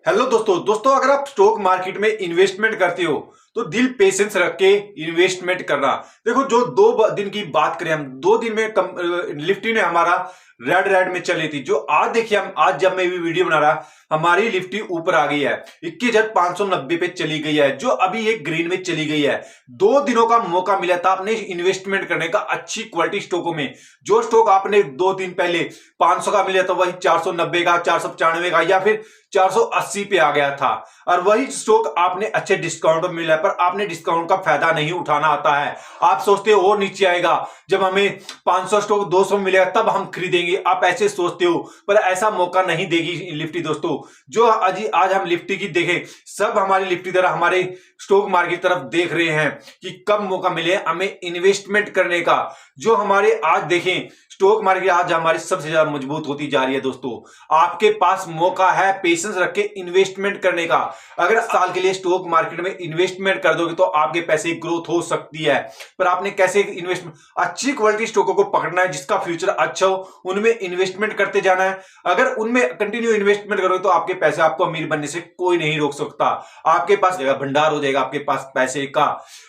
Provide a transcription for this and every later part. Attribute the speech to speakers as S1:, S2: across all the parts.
S1: Hello दोस्तों अगर आप स्टॉक मार्केट में इन्वेस्टमेंट करते हो तो दिल पेशेंस रख के इन्वेस्टमेंट करना। देखो जो 2 दिन की बात करें हम 2 दिन में निफ्टी ने हमारा रेड में चली थी। जो आज देखिए हम आज जब मैं भी वीडियो बना रहा हमारी निफ्टी ऊपर आ गई है 21,590 पे चली गई है, जो अभी एक ग्रीन में चली गई है। 2 दिनों का मौका मिला था आपने इन्वेस्टमेंट करने का अच्छी क्वालिटी स्टॉकों में। जो स्टॉक आपने 2 दिन पहले 500 का मिला था वही 490 का 495 का या फिर 480 पे आ गया था, और वही स्टॉक आपने अच्छे डिस्काउंट पर मिला, पर आपने डिस्काउंट का फायदा नहीं उठाना आता है। आप सोचते हो और नीचे आएगा, जब हमें 500 स्टॉक 200 मिलेगा तब हम खरीदेंगे, आप ऐसे सोचते हो, पर ऐसा मौका नहीं देगी निफ्टी। दोस्तों जो आज हम निफ्टी की देखें, सब हमारी निफ्टी तरह हमारे स्टॉक मार्केट तरफ देख रहे हैं कि कब मौका मिले हमें इन्वेस्टमेंट करने का। जो हमारे आज देखें स्टॉक मार्केट आज हमारी सबसे ज्यादा मजबूत होती जा रही है। दोस्तों आपके पास मौका है पेशेंस रख के इन्वेस्टमेंट करने का। अगर साल के लिए स्टॉक मार्केट में इन्वेस्टमेंट कर दोगे तो आपके पैसे ग्रोथ हो सकती है, पर आपने कैसे इन्वेस्टमेंट, अच्छी क्वालिटी स्टॉकों को पकड़ना है जिसका फ्यूचर अच्छा हो, उनमें इन्वेस्टमेंट करते जाना है। अगर उनमें कंटिन्यू इन्वेस्टमेंट करोगे तो आपके पैसे आपको अमीर बनने से कोई नहीं रोक सकता। आपके पास जगह भंडार हो जाएगा आपके पास पैसे का,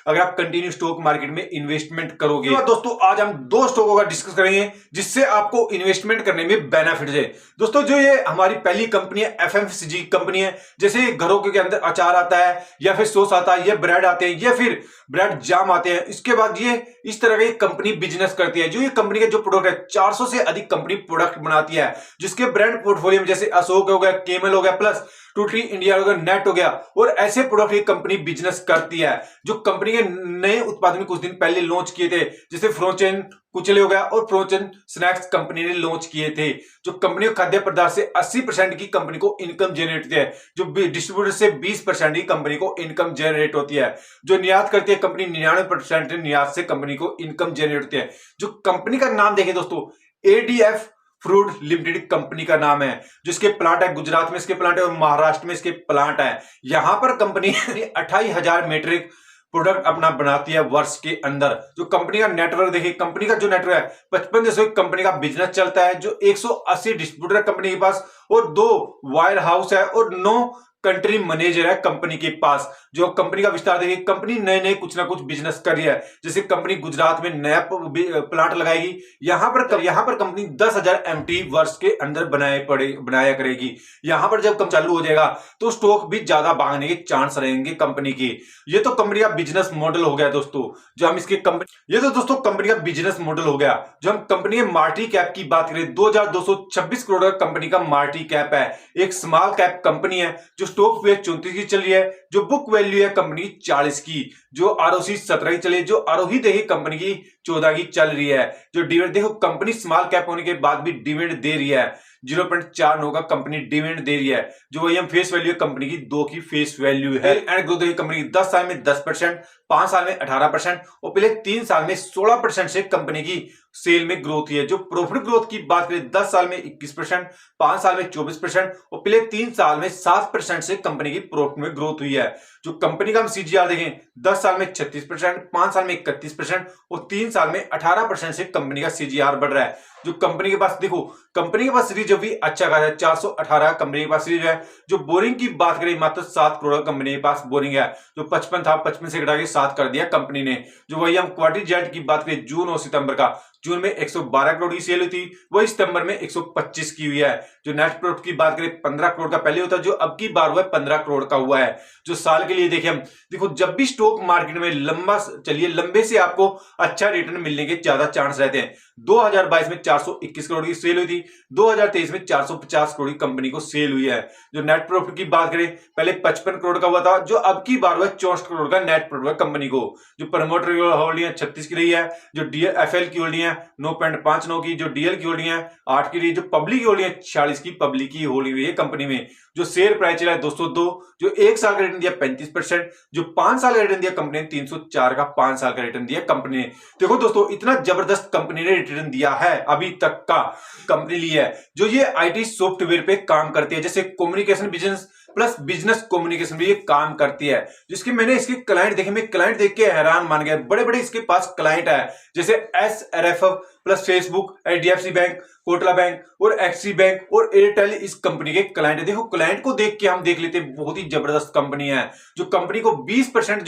S1: अगर आप कंटिन्यू स्टॉक मार्केट में इन्वेस्टमेंट करोगे। तो दोस्तों आज हम 2 स्टॉकों का डिस्कस करेंगे जिससे आपको इन्वेस्टमेंट करने में बेनिफिट है। दोस्तों जो ये हमारी पहली कंपनी है एफएमसीजी कंपनी है, जैसे घरों के अंदर अचार आता है या फिर सॉस आता है या ब्रेड आते हैं या फिर ब्रेड जाम आते हैं, इसके बाद ये इस तरह की कंपनी बिजनेस करती है। जो ये कंपनी के जो प्रोडक्ट है 400 से अधिक कंपनी प्रोडक्ट बनाती है, जिसके ब्रांड पोर्टफोलियो में जैसे अशोक हो गया, केमल हो गया, प्लस टूटी इंडिया हो गया, नेट हो गया, और ऐसे प्रोडक्ट ये कंपनी बिजनेस करती है। जो कंपनी के नए उत्पाद में कुछ दिन पहले लॉन्च किए थे, जैसे फ्रोजन कुचले हो गया और फ्रोजन स्नैक्स कंपनी ने लॉन्च किए थे। जो कंपनी खाद्य पदार्थ से 80% की कंपनी को इनकम जनरेट होती है, जो डिस्ट्रीब्यूटर से 20% की कंपनी को इनकम जनरेट होती है। जो निर्यात करती है कंपनी 99% निर्यात से कंपनी को इनकम जनरेट होती है। जो कंपनी का नाम देखें दोस्तों एडीएफ फ्रूट लिमिटेड कंपनी का नाम है, जिसके प्लांट है गुजरात में इसके प्लांट है और महाराष्ट्र में इसके प्लांट है। यहां पर कंपनी 28,000 मीट्रिक प्रोडक्ट अपना बनाती है वर्ष के अंदर। जो कंपनी का नेटवर्क देखिए, कंपनी का जो नेटवर्क है 55 देशों की कंपनी का बिजनेस चलता है। जो 180 डिस्ट्रीब्यूटर कंपनी के पास और 2 वायर हाउस है और 9 कंट्री मैनेजर है कंपनी के पास। जो कंपनी का विस्तार देखिए, कंपनी नए नए कुछ ना कुछ बिजनेस कर रही है। जैसे कंपनी गुजरात में नया प्लांट लगाएगी, यहां पर कंपनी 10,000 एमटी वर्ष के अंदर बनाया करेगी। यहां पर जब कम चालू हो जाएगा तो स्टॉक भी ज्यादा भागने के चांस रहेंगे कंपनी के। ये तो कंपनी का बिजनेस मॉडल हो गया दोस्तों। जो हम इसके कंपनी ये तो दोस्तों कंपनी का बिजनेस मॉडल हो गया। जो हम कंपनी के मार्केट कैप की बात करें 2,226 करोड़ का कंपनी का मार्केट कैप है। एक स्मॉल कैप कंपनी है। जो स्टॉक पे 34 की चल रही है, जो बुक वैल्यू है कंपनी 40 की, जो आरओसी 17 की चली है, जो आरोही देखिए कंपनी की 14 की चल रही है। जो डिविडेंड देखो कंपनी स्मॉल कैप होने के बाद भी डिविडेंड दे रही है, 0.49 का कंपनी डिविडेंड दे रही है। जो वही हम फेस वैल्यू है कंपनी की 2 की फेस वैल्यू है। एंड ग्रोथ देखिए कंपनी की 10 साल में 10%, 5 साल में 18% और पहले 3 साल में 16% से कंपनी की सेल में ग्रोथ हुई है। जो प्रॉफिट ग्रोथ की बात करें 10 साल में 21%, 5 साल में 24% और पहले 3 साल में 7% से कंपनी की प्रॉफिट में ग्रोथ हुई है। जो कंपनी का हम सीजीआर देखें 10 साल में 36%, 5 साल में 31% और 3 साल में 18% से कंपनी का सीजीआर बढ़ रहा है। जो कंपनी के पास देखो कंपनी के पास सीरीज भी अच्छा खासा है, 418 कंपनी के पास सीरीज है। जो बोरिंग की बात करें मात्र 7 करोड़ कंपनी के पास बोरिंग है। जो 55 था 55 से घटा के 7 कर दिया कंपनी ने। जो वही हम क्वार्टर जेट की बात करें जून और सितंबर का, जून में 112 करोड़ की सेल हुई थी, वही सितंबर में 125 की हुई है। जो नेट प्रॉफिट की बात करें 15 करोड़ का पहले होता है, जो अब की बार हुआ है 15 करोड़ का हुआ है। जो साल के लिए देखें हम देखो जब भी स्टॉक मार्केट में लंबे से आपको अच्छा रिटर्न मिलने के ज्यादा चांस रहते हैं। 2022 में 421 करोड़ की सेल हुई थी, 2023 में 450 करोड़ की कंपनी को सेल हुई है। जो नेट प्रॉफिट की बात करें पहले 55 करोड़ का हुआ था, जो अब की बार हुआ 64 करोड़ का नेट प्रॉफिट कंपनी को। जो प्रमोटर की होल्डिंग 36 की रही है, जो डीएफएल की होल्डिंग 9.59 की, जो डीएल की होल्डिंग है 8 की रही, जो पब्लिक की होल्डिंग 46 की पब्लिक की होल्डिंग रही है कंपनी में। जो शेयर प्राइस चला है 202, जो 1 साल का रिटर्न दिया 35%, जो 5 साल का रिटर्न दिया कंपनी ने 304 का 5 साल का रिटर्न दिया कंपनी ने। देखो दोस्तों इतना जबरदस्त कंपनी ने रिटर्न दिया है अभी तक का कंपनी ली है। जो ये आईटी सॉफ्टवेयर पे काम करती है, जैसे communication business plus business communication भी ये काम करती है। जिसके मैंने इसके क्लाइंट देखे, मैं क्लाइंट देख के हैरान मान गया। बड़े बड़े इसके पास क्लाइंट है, जैसे SRF plus Facebook, HDFC bank, Kotla bank और एक्सिस बैंक और एयरटेल इस कंपनी के क्लाइंट है। देखो क्लाइंट को देख के हम देख लेते हैं, बहुत ही जबरदस्त कंपनी है। जो कंपनी को 20%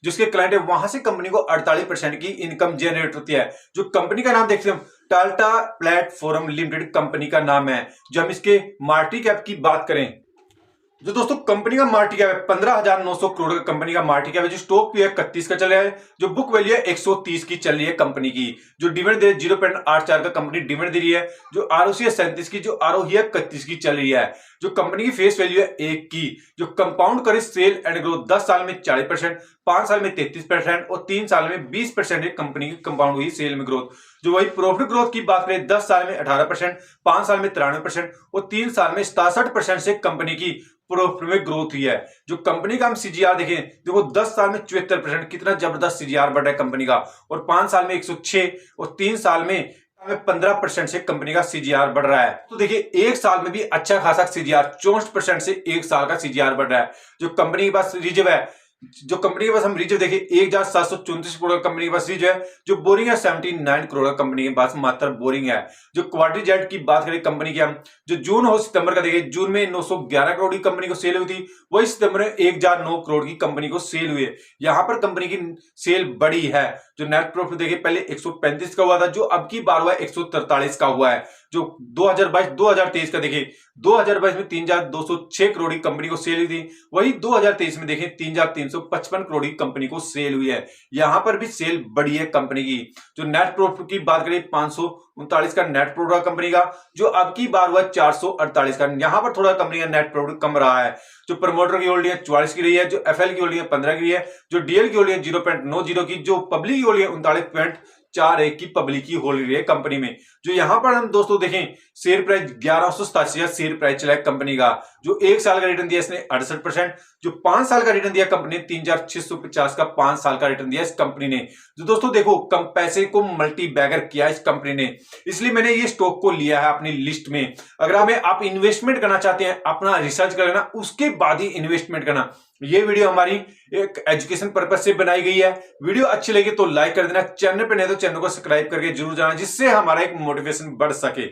S1: जिसके क्लाइंट है, वहां से कंपनी को 48% की इनकम जनरेट होती है। जो कंपनी का नाम देखते हैं हम, टाटा प्लेटफॉर्म लिमिटेड कंपनी का नाम है। जो हम इसके मार्केट कैप की बात करें, जो दोस्तों कंपनी का मार्केट कैप है 15,900 करोड़ का कंपनी का मार्केट कैप है। जो स्टॉक भी है 31 का चल रहा है। जो बुक वैल्यू है 130 की चल रही है कंपनी की। जो डिविडेंड दे 0.84 का कंपनी डिविडेंड दे रही है। जो आरओसी है 37 की, जो आरओई है 31 की चल रही है। जो कंपनी की फेस वैल्यू है 1 की। जो कंपाउंड करे सेल एंड ग्रोथ 10 साल में 40%, 5 साल में 33% और 3 साल में 20% है कंपनी की कंपाउंड हुई सेल में ग्रोथ। जो वही प्रॉफिट ग्रोथ की बात करें 10 साल में 18%, 5 साल में 93% और 3 साल में 67% से कंपनी की प्रॉफिट में ग्रोथ हुई है। जो कंपनी का हम सीजीआर देखें, देखो 10 साल में 74%, कितना जबरदस्त सीजीआर बढ़ रहा है कंपनी का। और 5 साल में 106 और 3 साल में 15% से कंपनी का सीजीआर बढ़ रहा है। तो देखिए एक साल में भी अच्छा खासा सीजीआर 64% से एक साल का सीजीआर बढ़ रहा है। जो कंपनी के पास रिजर्व है, जो कंपनी के पास हम रिजर्व देखें 1,734 करोड़ का कंपनी के पास रिजर्व है। जो बोरिंग है 79 करोड़ का कंपनी के पास मात्र बोरिंग है। जो क्वार्टरली जेट की बात करें कंपनी की हम, जो जून हो सितंबर का देखें, जून में 911 करोड़ की कंपनी को सेल हुई थी, वही सितंबर में 1,009 करोड़ की कंपनी को सेल हुई है। यहां पर कंपनी की सेल बड़ी है। जो नेट प्रॉफिट देखे पहले 135 का हुआ था, जो अब की बार हुआ 143 का हुआ है। जो 2022-2023 का देखें, 2022 में 3,206 करोड़ की कंपनी को सेल हुई थी, वही 2023 में देखें 3,355 करोड़ की कंपनी को सेल हुई है। यहां पर भी सेल बड़ी है कंपनी की। जो नेट प्रॉफिट की बात करें 539 का नेट प्रॉफिट कंपनी का, जो अब की बार हुआ 448 का। यहां पर थोड़ा कंपनी का नेट प्रॉफिट कम रहा है। जो प्रमोटर की होल्डिंग 44 की रही है। जो एफएल की होल्डिंग 15 की रही है। जो डीएल की होल्डिंग 0.90 की। जो पब्लिक की होल्डिंग 39.41 की पब्लिक की होल्डिंग है कंपनी में। जो यहां पर हम दोस्तों देखें शेयर प्राइस 1187 शेयर प्राइस चला है कंपनी का। जो 1 साल का रिटर्न दिया इसने 68%। जो 5 साल का रिटर्न दिया कंपनी ने 3,650 का 5 साल का रिटर्न दिया इस कंपनी ने। जो दोस्तों देखो कम पैसे को मल्टी बैगर किया इस कंपनी ने, इसलिए मैंने ये स्टॉक को लिया है अपनी लिस्ट में। अगर हमें आप इन्वेस्टमेंट करना चाहते हैं, अपना रिसर्च कर लेना, उसके बाद ही इन्वेस्टमेंट करना। ये वीडियो हमारी एक एजुकेशन पर्पज से बनाई गई है। वीडियो अच्छी लगी तो लाइक कर देना, चैनल पे नहीं तो चैनल को सब्सक्राइब करके जरूर जाना, जिससे हमारा एक मोटिवेशन बढ़ सके।